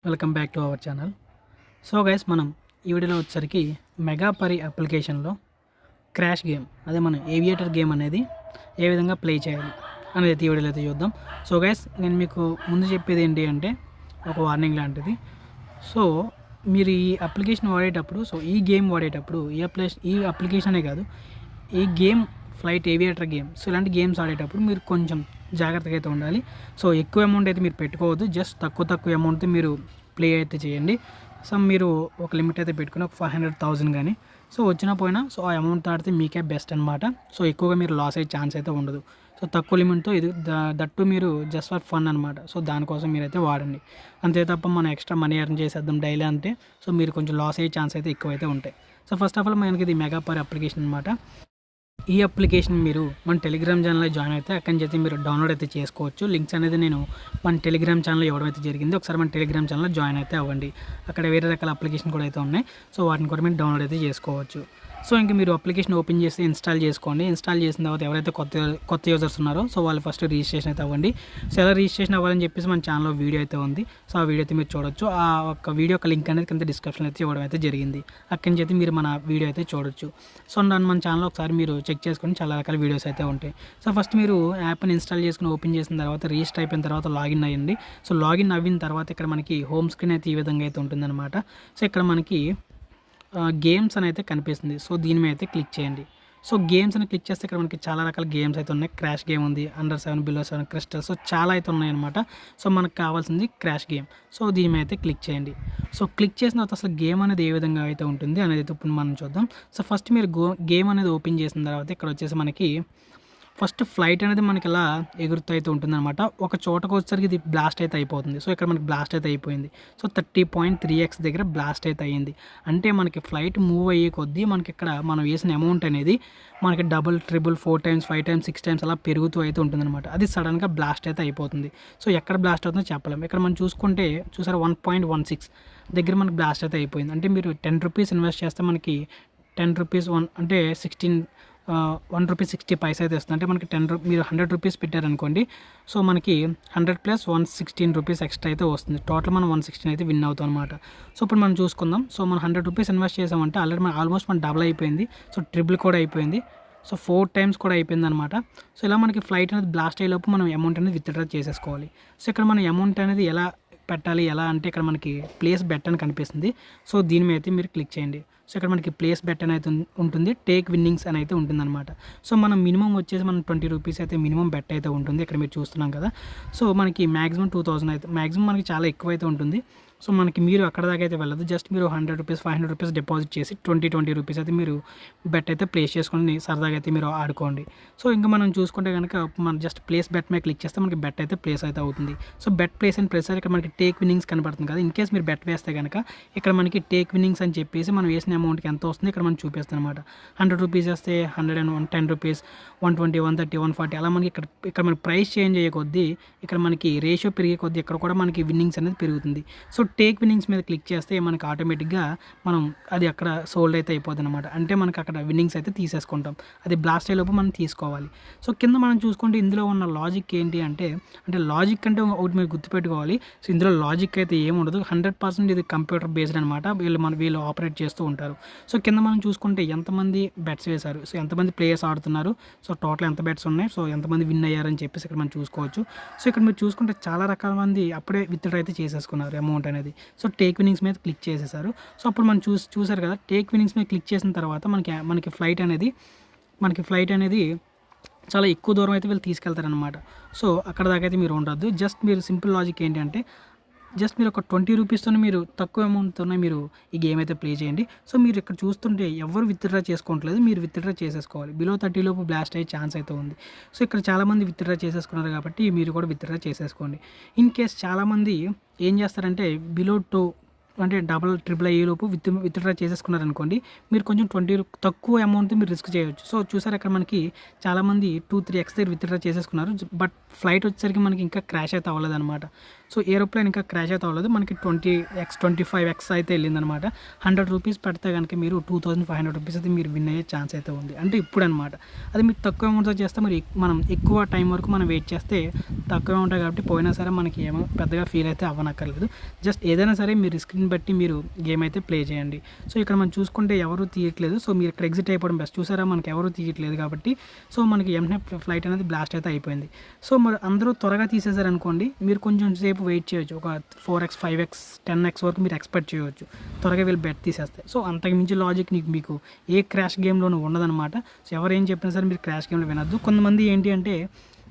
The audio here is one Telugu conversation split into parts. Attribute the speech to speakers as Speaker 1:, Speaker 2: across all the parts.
Speaker 1: Welcome back to our channel. So guys, మనం ఈ వీడియోలో వచ్చేసరికి మెగా పరి అప్లికేషన్లో క్రాష్ గేమ్, అదే మన ఏవియేటర్ గేమ్ అనేది ఏ విధంగా ప్లే చేయాలి అనేది ఈ వీడియోలో అయితే చూద్దాం. సో గైస్, నేను మీకు ముందు చెప్పేది ఏంటి అంటే ఒక వార్నింగ్ లాంటిది. సో మీరు ఈ అప్లికేషన్ వాడేటప్పుడు, ఈ గేమ్ వాడేటప్పుడు ఈ అప్లికేషనే కాదు, ఈ game flight aviator game, so ఇలాంటి గేమ్స్ ఆడేటప్పుడు మీరు కొంచెం జాగ్రత్తగా అయితే ఉండాలి. సో ఎక్కువ అమౌంట్ అయితే మీరు పెట్టుకోవద్దు, జస్ట్ తక్కువ అమౌంట్తో మీరు ప్లే అయితే చేయండి. సో మీరు ఒక లిమిట్ అయితే పెట్టుకుని ఒక 500,000 కానీ సో వచ్చినా పోయినా సో ఆ అమౌంట్ ఆడితే మీకే బెస్ట్ అనమాట. సో ఎక్కువగా మీరు లాస్ అయ్యే ఛాన్స్ అయితే ఉండదు. సో తక్కువ లిమిట్తో ఇది దట్టు మీరు జస్ట్ ఫర్ ఫన్ అనమాట. సో దానికోసం మీరైతే వాడండి, అంతే తప్ప మనం ఎక్స్ట్రా మనీ ఎర్న్ చేసేద్దాం డైలీ అంటే సో మీరు కొంచెం లాస్ అయ్యే ఛాన్స్ అయితే ఎక్కువైతే ఉంటాయి. సో ఫస్ట్ ఆఫ్ ఆల్ మనకి ఇది మెగా పర్ అప్లికేషన్ అనమాట. ఈ అప్లికేషన్ మీరు మన టెలిగ్రామ్ ఛానల్లో జాయిన్ అయితే అక్కడి నుంచి అయితే మీరు డౌన్లోడ్ అయితే చేసుకోవచ్చు. లింక్స్ అనేది నేను మన టెలిగ్రామ్ ఛానల్లో ఇవ్వడం అయితే జరిగింది. ఒకసారి మన టెలిగ్రామ్ ఛానల్లో జాయిన్ అయితే అవ్వండి. అక్కడ వేరే రకాల అప్లికేషన్ కూడా అయితే ఉన్నాయి. సో వాటిని కూడా మీరు డౌన్లోడ్ అయితే చేసుకోవచ్చు. సో ఇంక మీరు అప్లికేషన్ ఓపెన్ చేసి ఇన్స్టాల్ చేసుకోండి. ఇన్స్టాల్ చేసిన తర్వాత ఎవరైతే కొత్త యూజర్స్ ఉన్నారో సో వాళ్ళు ఫస్ట్ రిజిస్ట్రేషన్ అయితే అవ్వండి. సో ఎలా రిజిస్ట్రేషన్ అవ్వాలని చెప్పేసి మన ఛానల్లో వీడియో అయితే ఉంది. సో ఆ వీడియో అయితే మీరు చూడొచ్చు. ఆ ఒక వీడియో ఒక లింక్ అనేది కింద డిస్క్రిప్షన్ అయితే ఇవ్వడం అయితే జరిగింది. అక్కడి నుంచి అయితే మీరు మన వీడియో అయితే చూడొచ్చు. సో దాన్ని మన ఛానల్లో ఒకసారి మీరు చెక్ చేసుకొని చాలా రకాల వీడియోస్ అయితే ఉంటాయి. సో ఫస్ట్ మీరు యాప్ని ఇన్స్టాల్ చేసుకుని ఓపెన్ చేసిన తర్వాత రిజిస్టర్ అయిపోయిన తర్వాత లాగిన్ అయ్యండి. సో లాగిన్ అయిన తర్వాత ఇక్కడ మనకి హోమ్ స్క్రీన్ అయితే ఈ విధంగా అయితే ఉంటుందన్నమాట. సో ఇక్కడ మనకి గేమ్స్ అని అయితే కనిపిస్తుంది. సో దీని మీద అయితే క్లిక్ చేయండి. సో గేమ్స్ అని క్లిక్ చేస్తే ఇక్కడ మనకి చాలా రకాల గేమ్స్ అయితే ఉన్నాయి. క్రాష్ గేమ్ ఉంది, అండర్ 7, బిలో 7, క్రిస్టల్, సో చాలా అయితే ఉన్నాయన్నమాట. సో మనకు కావాల్సింది క్రాష్ గేమ్. సో దీని మీద అయితే క్లిక్ చేయండి. సో క్లిక్ చేసిన తర్వాత అసలు గేమ్ అనేది ఏ విధంగా అయితే ఉంటుంది అనేది అయితే ఇప్పుడు మనం చూద్దాం. సో ఫస్ట్ మీరు గేమ్ అనేది ఓపెన్ చేసిన తర్వాత ఇక్కడ వచ్చేసి మనకి ఫస్ట్ ఫ్లైట్ అనేది మనకి ఇలా ఎగురుతూ అయితే ఉంటుందన్నమాట. ఒక చోటకు వచ్చేసరికి ఇది బ్లాస్ట్ అయితే అయిపోతుంది. సో ఇక్కడ మనకి బ్లాస్ట్ అయితే అయిపోయింది. సో 30.3x దగ్గర బ్లాస్ట్ అయితే అయ్యింది. అంటే మనకి ఫ్లైట్ మూవ్ అయ్యే కొద్దీ మనకి ఇక్కడ మనం వేసిన అమౌంట్ అనేది మనకి double, triple, 4 times, 5 times, 6 times అలా పెరుగుతూ అయితే ఉంటుందన్నమాట. అది సడన్గా బ్లాస్ట్ అయితే అయిపోతుంది. సో ఎక్కడ బ్లాస్ట్ అవుతుందో చెప్పలేము. ఇక్కడ మనం చూసుకుంటే చూసారా 1.16 దగ్గర మనకి బ్లాస్ట్ అయితే అయిపోయింది. అంటే మీరు 10 రూపీస్ ఇన్వెస్ట్ చేస్తే మనకి 10 రూపీస్ అంటే 1 రూపీ 60 పైసా అయితే వస్తుంది. అంటే మనకి మీరు 100 రూపీస్ పెట్టారనుకోండి. సో మనకి 100 + 116 రూపీస్ ఎక్స్ట్రా అయితే వస్తుంది. టోటల్ మనం 116 అయితే విన్ అవుతాం అనమాట. సో ఇప్పుడు మనం చూసుకుందాం. సో మనం 100 రూపీస్ ఇన్వెస్ట్ చేసామంటే ఆల్రెడీ మనం ఆల్మోస్ట్ మన డబుల్ అయిపోయింది. సో ట్రిపుల్ కూడా అయిపోయింది. సో 4 times కూడా అయిపోయింది అనమాట. సో ఇలా మనకి ఫ్లైట్ అనేది బ్లాస్ట్ అయ్యేలోపు మనం అమౌంట్ అనేది విత్డ్రా చేసేసుకోవాలి. సో ఇక్కడ మన అమౌంట్ అనేది ఎలా పెట్టాలి, ఎలా అంటే ఇక్కడ మనకి ప్లేస్ బెట్ అని కనిపిస్తుంది. సో దీని మీద అయితే మీరు క్లిక్ చేయండి. సో ఇక్కడ మనకి ప్లేస్ బెట్ అని అయితే ఉంటుంది, టేక్ విన్నింగ్స్ అని అయితే ఉంటుందన్నమాట. సో మనం మినిమం వచ్చేసి మనం 20 రూపీస్ అయితే మినిమం బెట్ అయితే ఉంటుంది. ఇక్కడ మీరు చూస్తున్నాం కదా. సో మనకి మ్యాక్సిమం 2000 అయితే మ్యాక్సిమం మనకి చాలా ఎక్కువ అయితే ఉంటుంది. సో మనకి మీరు అక్కడ దాకా అయితే వెళ్ళదు. జస్ట్ మీరు 100 రూపీస్, 500 రూపీస్ డిపాజిట్ చేసి 20 రూపీస్ అయితే మీరు బెట్ అయితే ప్లేస్ చేసుకొని సరదాగా అయితే మీరు ఆడుకోండి. సో ఇంకా మనం చూసుకుంటే కనుక మనం జస్ట్ ప్లేస్ బెట్ మీద క్లిక్ చేస్తే మనకి బెట్ అయితే ప్లేస్ అయితే అవుతుంది. సో బెట్ ప్లేస్ అని ప్రెస్ ఇక్కడ మనకి టేక్ విన్నింగ్స్ కనబడుతుంది కదా. ఇన్ కేస్ మీరు బెట్ వేస్తే కనుక ఇక్కడ మనకి టేక్ విన్నింగ్స్ అని చెప్పేసి మనం వేసిన అమౌంట్కి ఎంత వస్తుంది ఇక్కడ మనం చూపిస్తుంది అనమాట. 100 రూపీస్ వేస్తే 110 రూపీస్, 120, 130, 140 అలా మనకి ఇక్కడ మనకి ప్రైస్ చేంజ్ అయ్యే కొద్దీ ఇక్కడ మనకి రేషియో పెరిగే కొద్దీ ఇక్కడ కూడా మనకి విన్నింగ్స్ అనేది పెరుగుతుంది. సో టేక్ విన్నింగ్స్ మీద క్లిక్ చేస్తే మనకి ఆటోమేటిక్గా మనం అది అక్కడ సోల్డ్ అయితే అయిపోతుంది అనమాట. అంటే మనకి అక్కడ విన్నింగ్స్ అయితే తీసేసుకుంటాం. అది బ్లాస్ట్ అయ్యేలోపు మనం తీసుకోవాలి. సో కింద మనం చూసుకుంటే ఇందులో ఉన్న లాజిక్ ఏంటి అంటే లాజిక్ అంటే ఒకటి మీరు గుర్తుపెట్టుకోవాలి. సో ఇందులో లాజిక్ అయితే ఏముండదు. 100% ఇది కంప్యూటర్ బేస్డ్ అనమాట. వీళ్ళు ఆపరేట్ చేస్తూ ఉంటారు. సో కింద మనం చూసుకుంటే ఎంతమంది బెట్స్ వేశారు, సో ఎంతమంది ప్లేయర్స్ ఆడుతున్నారు, సో టోటల్ ఎంత బెట్స్ ఉన్నాయి, సో ఎంతమంది విన్ అయ్యారని చెప్పేసి ఇక్కడ మనం చూసుకోవచ్చు. సో ఇక్కడ మీరు చూసుకుంటే చాలా రకాల మంది అప్పుడే విత్డ్రా అయితే చేసేసుకున్నారు అమౌంట్ అనేది. సో టేక్ విన్నింగ్స్ మీద క్లిక్ చేసేసారు. సో అప్పుడు మనం చూసారు కదా, టేక్ విన్నింగ్స్ మీద క్లిక్ చేసిన తర్వాత మనకి ఫ్లైట్ అనేది చాలా ఎక్కువ దూరం అయితే వీళ్ళు తీసుకెళ్తారనమాట. సో అక్కడ దాకా అయితే మీరు ఉండొద్దు. జస్ట్ మీరు సింపుల్ లాజిక్ ఏంటి అంటే జస్ట్ మీరు ఒక 20 రూపీస్తోనే మీరు తక్కువ అమౌంట్తోనే మీరు ఈ గేమ్ అయితే ప్లే చేయండి. సో మీరు ఇక్కడ చూస్తుంటే ఎవరు విత్డ్రా చేసుకోవట్లేదు, మీరు విత్డ్రా చేసేసుకోవాలి. బిలో 30 లోపు బ్లాస్ట్ అయ్యే ఛాన్స్ అయితే ఉంది. సో ఇక్కడ చాలామంది విత్డ్రా చేసేసుకున్నారు కాబట్టి మీరు కూడా విత్డ్రా చేసేసుకోండి. ఇన్ కేస్ చాలామంది ఏం చేస్తారంటే బిలో 2 అంటే డబుల్, ట్రిపుల్ అయ్యేలోపు విత్డ్రా చేసేసుకున్నారనుకోండి, మీరు కొంచెం తక్కువ అమౌంట్ మీరు రిస్క్ చేయొచ్చు. సో చూసారు అక్కడ మనకి చాలామంది 2-3x దగ్గర విత్డ్రా చేసేసుకున్నారు. బట్ ఫ్లైట్ వచ్చేసరికి మనకి ఇంకా క్రాష్ అయితే అవ్వలేదన్నమాట. సో ఏరోప్లేన్ ఇంకా క్రాష్ అయితే అవ్వలేదు, మనకి 20x 25x అయితే వెళ్ళిందనమాట. 100 రూపీస్ పెడితే కనుక మీరు 2500 రూపీస్ అయితే మీరు విన్ అయ్యే ఛాన్స్ అయితే ఉంది, అంటే ఇప్పుడు అనమాట. అది మీరు తక్కువ అమౌంట్తో చేస్తే మనం ఎక్కువ టైం వరకు మనం వెయిట్ చేస్తే తక్కువ ఉంటాయి కాబట్టి పోయినా సరే మనకి ఏమో పెద్దగా ఫీల్ అయితే అవ్వనక్కర్లేదు. జస్ట్ ఏదైనా సరే మీరు రిస్క్ని బట్టి మీరు గేమ్ అయితే ప్లే చేయండి. సో ఇక్కడ మనం చూసుకుంటే ఎవరు తీయట్లేదు, సో మీరు ఇక్కడ ఎగ్జిట్ అయిపోవడం బెస్ట్. చూసారా మనకి ఎవరు తీయట్లేదు కాబట్టి సో మనకి వెంటనే ఫ్లైట్ అనేది బ్లాస్ట్ అయితే అయిపోయింది. సో మరి అందరూ త్వరగా తీసేశారనుకోండి, మీరు కొంచెం సేపు వెయిట్ చేయొచ్చు, ఒక 4x 5x 10x వరకు మీరు ఎక్స్పెక్ట్ చేయవచ్చు, త్వరగా వీళ్ళు బెట్ తీసేస్తాయి. సో అంతకు మించి లాజిక్ మీకు ఏ క్రాష్ గేమ్లోనూ ఉండదన్నమాట. సో ఎవరు ఏం చెప్పినా సరే మీరు క్రాష్ గేమ్లో వినొద్దు. కొంతమంది ఏంటి అంటే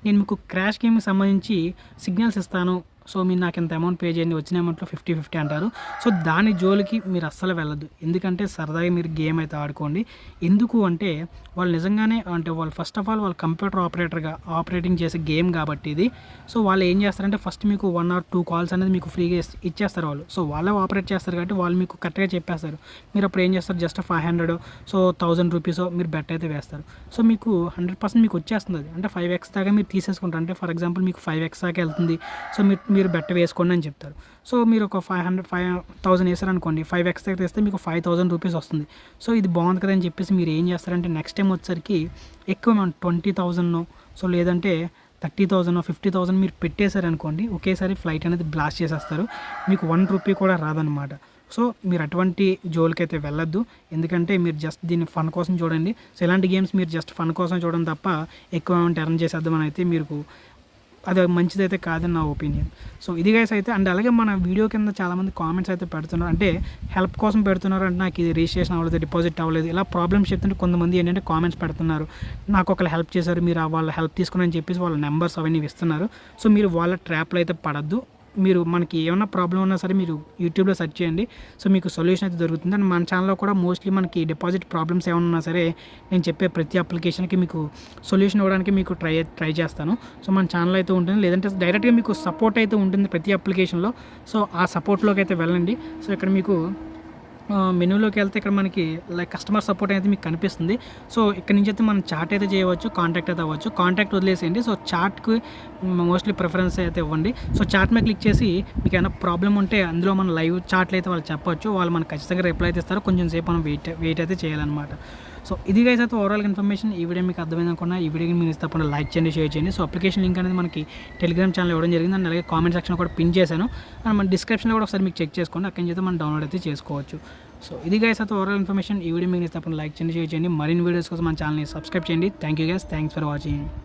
Speaker 1: నేను మీకు క్రాష్ గేమ్కి సంబంధించి సిగ్నల్స్ ఇస్తాను, సో మీరు నాకు ఎంత అమౌంట్ పే చేయండి, వచ్చిన అమౌంట్లో 50-50 అంటారు. సో దాని జోలికి మీరు అస్సలు వెళ్ళొద్దు, ఎందుకంటే సరదాగా మీరు గేమ్ అయితే ఆడుకోండి. ఎందుకు అంటే వాళ్ళు నిజంగానే అంటే వాళ్ళు ఫస్ట్ ఆఫ్ ఆల్ వాళ్ళు కంప్యూటర్ ఆపరేటర్గా ఆపరేటింగ్ చేసే గేమ్ కాబట్టి ఇది. సో వాళ్ళు ఏం చేస్తారంటే ఫస్ట్ మీకు 1 or 2 కాల్స్ అనేది మీకు ఫ్రీగా ఇచ్చేస్తారు వాళ్ళు. సో వాళ్ళే ఆపరేట్ చేస్తారు కాబట్టి వాళ్ళు మీకు కరెక్ట్గా చెప్పేస్తారు. మీరు అప్పుడు ఏం చేస్తారు, జస్ట్ 500 సో 1000 రూపీస్ మీరు బెట్ అయితే వేస్తారు. సో మీకు 100% మీకు వచ్చేస్తుంది అది, అంటే 5x దాకా మీరు తీసేసుకుంటారు. అంటే ఫర్ ఎగ్జాంపుల్ మీకు 5x దాకా వెళ్తుంది, సో మీరు బెట్ వేసుకోండి అని చెప్తారు. సో మీరు ఒక 5000 వేసారనుకోండి, 5x దగ్గర తెస్తే మీకు 5000 రూపీస్ వస్తుంది. సో ఇది బాగుంది కదా అని చెప్పేసి మీరు ఏం చేస్తారంటే నెక్స్ట్ టైం వచ్చేసరికి ఎక్కువ అమౌంట్ 20,000 సో లేదంటే 30,000 50,000 మీరు పెట్టేశారనుకోండి, ఒకేసారి ఫ్లైట్ అనేది బ్లాస్ట్ చేసేస్తారు, మీకు 1 రూపీ కూడా రాదనమాట. సో మీరు అటువంటి జోలికైతే వెళ్ళొద్దు, ఎందుకంటే మీరు జస్ట్ దీన్ని ఫన్ కోసం చూడండి. సో ఇలాంటి గేమ్స్ మీరు జస్ట్ ఫన్ కోసం చూడడం తప్ప ఎక్కువ అమౌంట్ ఎర్న్ చేసేద్దామని అయితే మీకు అది మంచిదైతే కాదని నా ఒపీనియన్. సో ఇది గైస్ అయితే, అండ్ అలాగే మన వీడియో కింద చాలామంది కామెంట్స్ అయితే పెడుతున్నారు, అంటే హెల్ప్ కోసం పెడుతున్నారు, అంటే నాకు ఇది రిజిస్ట్రేషన్ అవ్వలేదు, డిపాజిట్ అవ్వలేదు, ఇలా ప్రాబ్లమ్స్ చెప్తుంటే కొంతమంది ఏంటంటే కామెంట్స్ పెడుతున్నారు, నాకు ఒకళ్ళు హెల్ప్ చేశారు, మీరు వాళ్ళ హెల్ప్ తీసుకుని చెప్పేసి వాళ్ళ నెంబర్స్ అవన్నీ ఇస్తున్నారు. సో మీరు వాళ్ళ ట్రాప్లో అయితే పడద్దు. మీరు మనకి ఏమైనా ప్రాబ్లం ఉన్నా సరే మీరు యూట్యూబ్లో సెర్చ్ చేయండి, సో మీకు సొల్యూషన్ అయితే దొరుకుతుంది. అండ్ మన ఛానల్లో కూడా మోస్ట్లీ మనకి డిపాజిట్ ప్రాబ్లమ్స్ ఏమైనా ఉన్నా సరే నేను చెప్పే ప్రతి అప్లికేషన్కి మీకు సొల్యూషన్ ఇవ్వడానికి మీకు ట్రై చేస్తాను. సో మన ఛానల్ అయితే ఉంటుంది, లేదంటే డైరెక్ట్గా మీకు సపోర్ట్ అయితే ఉంటుంది ప్రతి అప్లికేషన్లో. సో ఆ సపోర్ట్లోకి అయితే వెళ్ళండి. సో ఇక్కడ మీకు మెనూలోకి వెళ్తే ఇక్కడ మనకి లైక్ కస్టమర్ సపోర్ట్ అయితే మీకు కనిపిస్తుంది. సో ఇక్కడ నుంచి అయితే మనం చాట్ అయితే చేయవచ్చు, కాంటాక్ట్ అయితే అవ్వచ్చు. కాంటాక్ట్ వదిలేసేయండి, సో చాట్కి మోస్ట్లీ ప్రిఫరెన్స్ అయితే ఇవ్వండి. సో చాట్ మీద క్లిక్ చేసి మీకు ఏమైనా ప్రాబ్లం ఉంటే అందులో మన లైవ్ చాట్లు అయితే వాళ్ళు చెప్పవచ్చు, వాళ్ళు మనకు ఖచ్చితంగా రిప్లై అయితే ఇస్తారు. కొంచెం సేపు మనం వెయిట్ అయితే చేయాలన్నమాట. సో ఇది గైస్ అయితే ఓవరాల్ ఇన్ఫర్మేషన్. ఈ వీడియో మీకు అర్థమైంది అనుకున్నా, ఈ వీడియోకి మీరు తప్పకుండా లైక్ చేయండి, షేర్ చేయండి. సో అప్లికేషన్ లింక్ అనేది మనకి టెలిగ్రామ్ ఛానల్ ఇవ్వడం జరిగింది, అండ్ అలాగే కామెంట్ సెక్షన్ కూడా పిన్ చేశాను, అండ్ మన డిస్క్రిప్షన్లో కూడా ఒకసారి మీకు చెక్ చేసుకోండి, అక్కడి నుంచి అయితే మనం డౌన్లోడ్ అయితే చేసుకోవచ్చు. సో ఇది గైస్ అయితే ఓవరాల్ ఇన్ఫర్మేషన్. ఈ వీడియో మీకు తప్పకుండా లైక్ చేయండి, షేర్ చేయండి. మరిన్ని వీడియోస్ కోసం మన ఛానల్ని సబ్స్క్రైబ్ చేయండి. Thank you guys, thanks for watching.